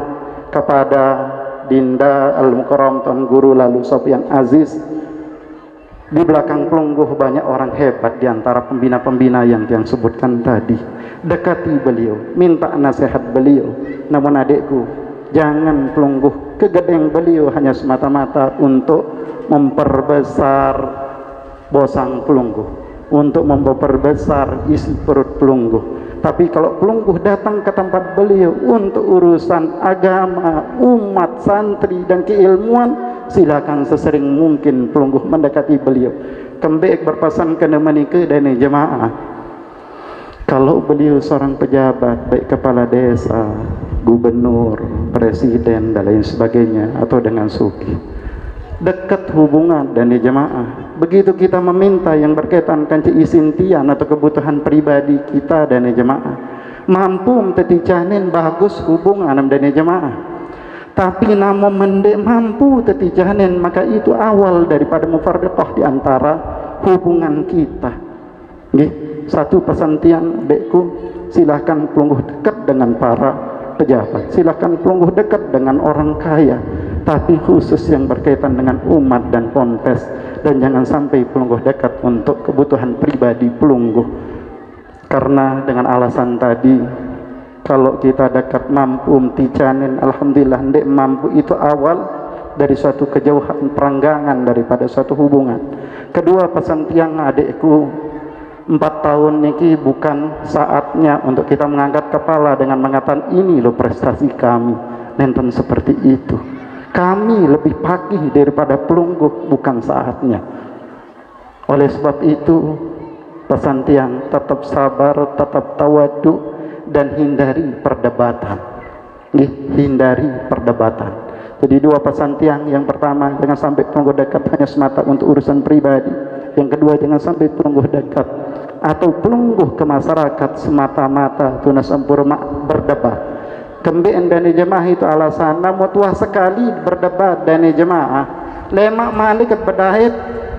kepada Dinda Al-Mukarram Tuan Guru Lalu Sofyan Aziz, di belakang pelungguh banyak orang hebat di antara pembina-pembina yang tiang sebutkan tadi. Dekati beliau, minta nasihat beliau. Namun adikku, jangan pelungguh kegedeng beliau hanya semata-mata untuk memperbesar bosang pelungguh, untuk memperbesar isi perut pelungguh. Tapi kalau pelungguh datang ke tempat beliau untuk urusan agama, umat, santri dan keilmuan, silakan sesering mungkin pelungguh mendekati beliau. Kembali berpesan ke menikah dan jemaah, kalau beliau seorang pejabat, baik kepala desa, gubernur, presiden dan lain sebagainya, atau dengan suki, dekat hubungan dan jemaah. Begitu kita meminta yang berkaitan kanci isintian atau kebutuhan pribadi kita dan jemaah, mampu teticanin bagus hubungan dan jemaah. Tapi namun mendek mampu teticanin, maka itu awal daripada mufarriqah di antara hubungan kita. Nggih, satu pesan tiang dekku, silahkan pelungguh dekat dengan para pejabat, silahkan pelungguh dekat dengan orang kaya, tapi khusus yang berkaitan dengan umat dan ponpes, dan jangan sampai pelungguh dekat untuk kebutuhan pribadi pelungguh. Karena dengan alasan tadi, kalau kita dekat mampu ticanin, alhamdulillah. Ndek mampu itu awal dari suatu kejauhan peranggangan daripada suatu hubungan. Kedua, pesan tiang adikku, 4 tahun niki bukan saatnya untuk kita mengangkat kepala dengan mengatakan ini loh prestasi kami, nenten seperti itu. Kami lebih pagih daripada pelungguh, bukan saatnya. Oleh sebab itu, pesan tiang tetap sabar, tetap tawadu, dan hindari perdebatan. Hindari perdebatan. Jadi 2 pesan tiang. Yang pertama, jangan sampai pelungguh dekat hanya semata untuk urusan pribadi. Yang kedua, jangan sampai pelungguh dekat atau pelungguh ke masyarakat semata-mata tuna sempurna berdebat. Kembeen dan jemaah itu alasan, namun tua sekali berdebat dan jemaah. Lemak malik berdahit,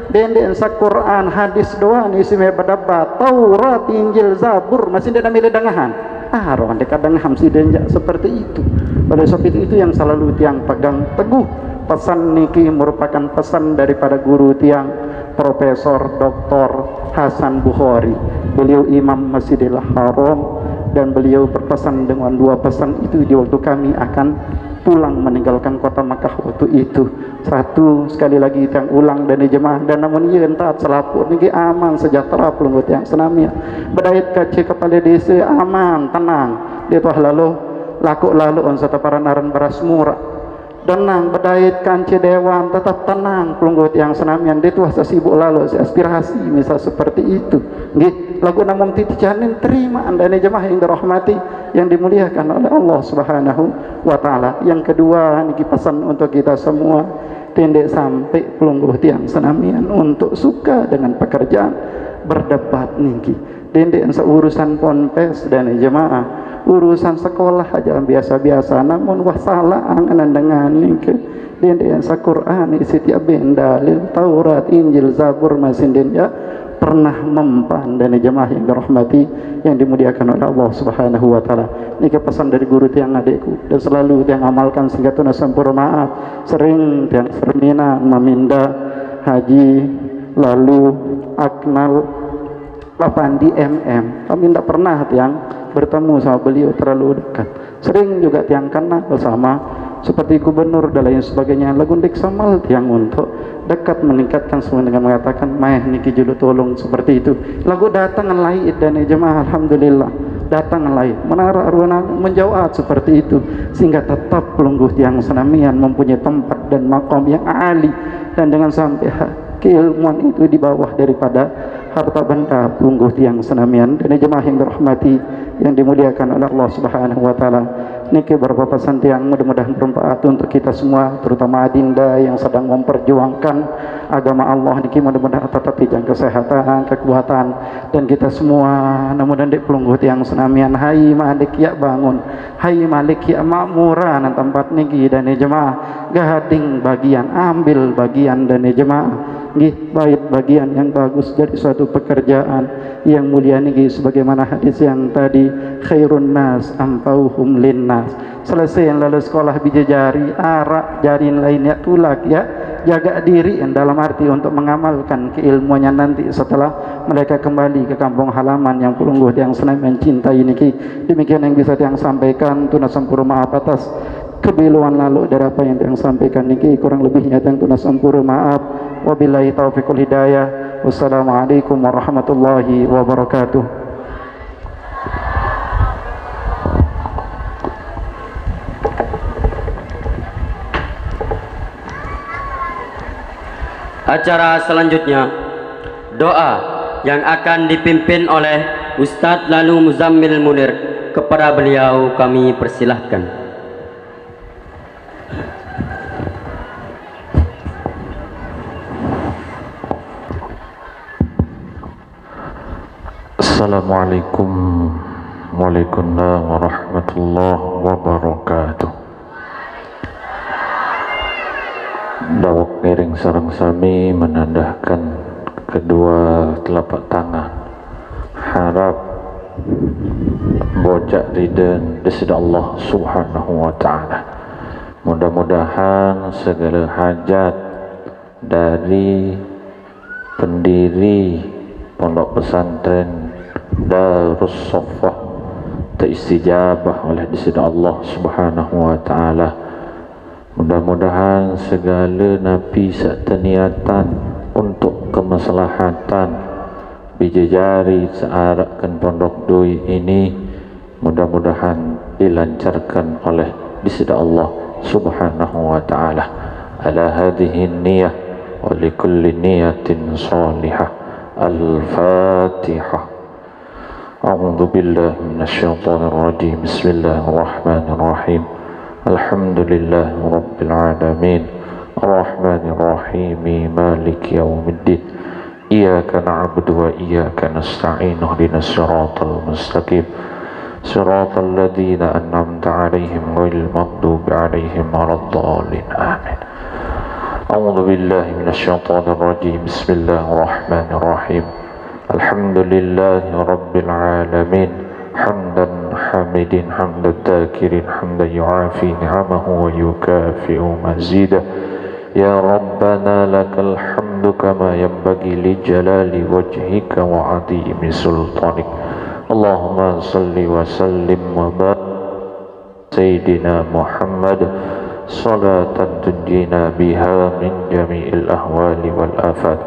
dendek Quran, hadis doang isi berdebat. Taurat, Injil, Zabur masih tidak milih dengahan. Rohan dekat dengahan si denjak seperti itu. Oleh sebab itu yang selalu tiang pegang teguh. Pesan niki merupakan pesan daripada guru tiang, Profesor Dr. Hasan Bukhari. Beliau imam Masjidil Haram, dan beliau berpesan dengan 2 pesan itu di waktu kami akan pulang meninggalkan kota Makkah waktu itu. Satu, sekali lagi yang ulang dan jemaah, dan namun ia entat selaput niki aman sejahtera pelungguh yang senamia. Berdait kace kepala desa aman tenang. Dia tuh lalu laku lalu on satu paranaran beras murah. Tenang berdait kanci dewan tetap tenang pelungguh yang senamian. Dia tuh sibuk lalu aspirasi misal seperti itu. Nggih, lagu namun titicanin terima anda ini jemaah yang dirahmati, yang dimuliakan oleh Allah Subhanahu wa taala. Yang kedua, niki pesan untuk kita semua, tindek sampai pelungguh tiang senamian untuk suka dengan pekerjaan berdebat niki. Tindek urusan ponpes dan jemaah, urusan sekolah aja biasa-biasa, namun wasalah angan dengan niki. Tindek Quran isi tiap dalil Taurat, Injil, Zabur masih dia pernah mempan dan jemaah yang dirahmati, yang dimuliakan oleh Allah Subhanahu wa taala. Ini pesan dari guru tiang adikku, dan selalu tiang amalkan sehingga tuna sampur maaf. Sering tiang sermina meminda haji lalu aknal Papandi MM. Kami tidak pernah tiang bertemu sama beliau terlalu dekat. Sering juga tiang kenal bersama seperti gubernur dan lain sebagainya. Lagundik samal tiang untuk dekat meningkatkan semua dengan mengatakan mah niki julu tolong seperti itu. Lagu datang lain dan jemaah alhamdulillah datang lain menara arwana menjawab seperti itu, sehingga tetap pelungguh tiang senamian mempunyai tempat dan makom yang ali, dan dengan sampai keilmuan itu di bawah daripada harta benda pelungguh tiang senamian dan jemaah yang dirahmati yang dimuliakan oleh Allah Subhanahu wa taala. Niki beberapa pesan tiang mudah-mudahan bermanfaat untuk kita semua, terutama adinda yang sedang memperjuangkan agama Allah niki, mudah-mudahan tetap dijang kesehatan, kekuatan dan kita semua namun dek pelungguh tiang senamian hai malik ya bangun, hai malik ya makmuran tempat niki dan jemaah gading bagian ambil bagian dan jemaah nggih baik bagian yang bagus dari suatu pekerjaan yang mulia niki, sebagaimana hadis yang tadi khairun nas ampauhum linnas. Selesai yang lalu sekolah bijajari arak jarin lainnya tulak ya, jaga diri yang dalam arti untuk mengamalkan keilmuannya nanti setelah mereka kembali ke kampung halaman yang pelungguh yang senang mencintai niki. Demikian yang bisa yang sampaikan, tuna sampurna maaf atas kebeluan lalu dari apa yang yang sampaikan niki, kurang lebihnya yang tuna sampurna maaf. Wabillahi taufiqul hidayah. Wassalamualaikum warahmatullahi wabarakatuh. Acara selanjutnya doa yang akan dipimpin oleh Ustadz Lalu Muzammil Munir. Kepada beliau kami persilahkan. Assalamualaikum warahmatullahi wabarakatuh. Dawak miring sareng sami menandahkan kedua telapak tangan, harap bojak ridhan desida Allah Subhanahu wa ta'ala. Mudah-mudahan segala hajat dari pendiri pondok pesantren Darus Saffah teristijabah oleh desida Allah Subhanahu wa ta'ala. Mudah-mudahan segala napi serta niatan untuk kemaslahatan bijajari searakkan pondok doi ini mudah-mudahan dilancarkan oleh desida Allah Subhanahu wa ta'ala. Ala hadhihi niyah wa likulli niyatin salihah. Al-Fatihah. A'udzu billahi minasyaitonir rajim. Bismillahirrahmanirrahim. Alhamdulillahi rabbil alamin. Arrahmanir rahim. Maliki yaumiddin. Iyyaka na'budu wa iyyaka nasta'in. Ihdinas siratal mustaqim. Siratal ladzina an'amta 'alaihim ghairil maghdubi 'alaihim waladdallin. Amin. A'udzu billahi minasyaitonir rajim. Bismillahirrahmanirrahim. Alhamdulillahi rabbil alamin. Hamdan hamidin hamdan dzakirin hamdan yu'afi ni'amahu wa yukafi'u mazidah. Ya Rabbana lakal hamdu kama yanbaghi li jalali wajhika wa 'azimi sultanik. Allahumma salli wa sallim wa barik sayyidina Muhammad salatan tunjina biha min jami'il ahwali wal afat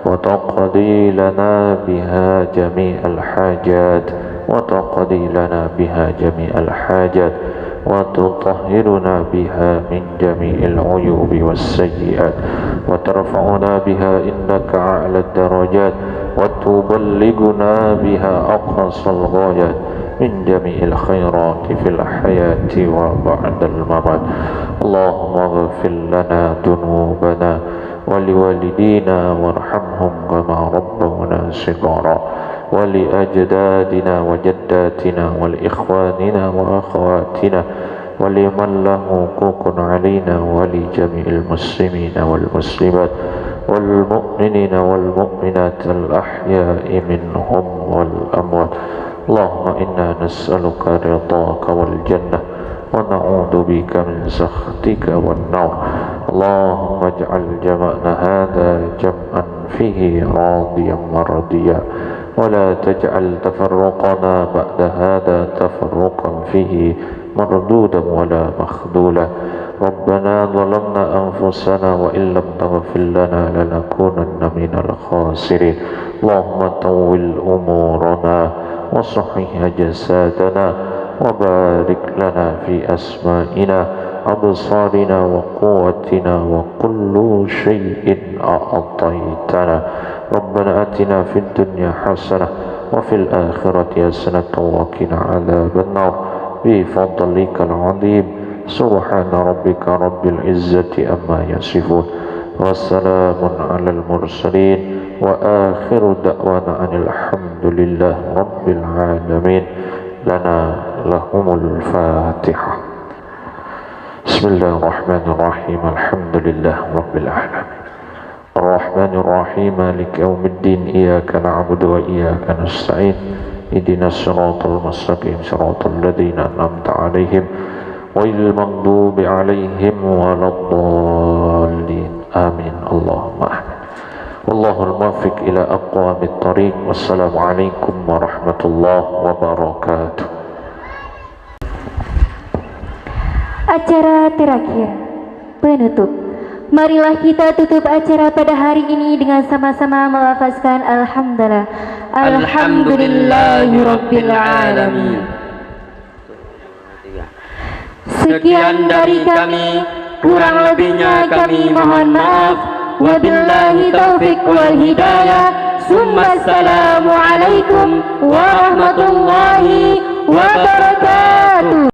wa taqdi lana biha jami'al hajat wa taqdi lana biha jami'al hajat wa tutahhiruna biha min jami'il uyubi was sayyi'at wa tarfa'una biha innaka a'la darajat wa tuballighuna biha aqsal ghayat min jami'il khairati fil hayati wa ba'dal mamat. Allahumma ghfir lana dunubana wa liwalidina warhamhum kama rabbawna shighara wa li ajdadina wa jaddatina wa li ikhwanina wa akhawatina wa liman lahu huququn alaina wa li jami'il muslimina wal muslimat wal mu'minina wal mu'minat al ahya'i minhum wal amwat. Allahumma inna nas'aluka ridhaka wal jannah wa na'udzu bika min sakhatika wan nar. Allahumma ij'al jama'na hadha jam'an fihi radiyan mardiyan wa la taj'al tafarruqana ba'da hadha tafarruqan fihi mardudan wa la makhdula. Rabbana zalamna anfusana wa illam taghfir lana lanakunanna minal khasirin. Allahumma tawwil umurana وصحح أجسادنا وبارك لنا في أسمائنا أبصارنا وقوتنا وكل شيء أعطيتنا ربنا آتنا في الدنيا حسنة وفي الآخرة حسنة وقنا عذاب النار بفضلك العظيم سبحان ربك رب العزة أما يصفون والسلام على المرسلين وآخر دعوانا أن الحمد لله رب العالمين لنا لهم الفاتحة. بسم الله الرحمن الرحيم الحمد لله رب العالمين الرحمن الرحيم مالك يوم الدين إياك نعبد وإياك نستعين اهدنا الصراط المستقيم صراط الذين أنعمت عليهم غير المغضوب عليهم ولا الضالين آمين اللهم آمين والله الموفق إلى أقوام الطريق والسلام عليكم ورحمة الله وبركاته. Acara terakhir, penutup. Marilah kita tutup acara pada hari ini dengan sama-sama melafazkan Alhamdulillah. Alhamdulillahirabbil alamin. Sekian dari kami, kurang lebihnya kami mohon maaf. Wabillahi taufiq wal hidayah. Assalamualaikum warahmatullahi wabarakatuh.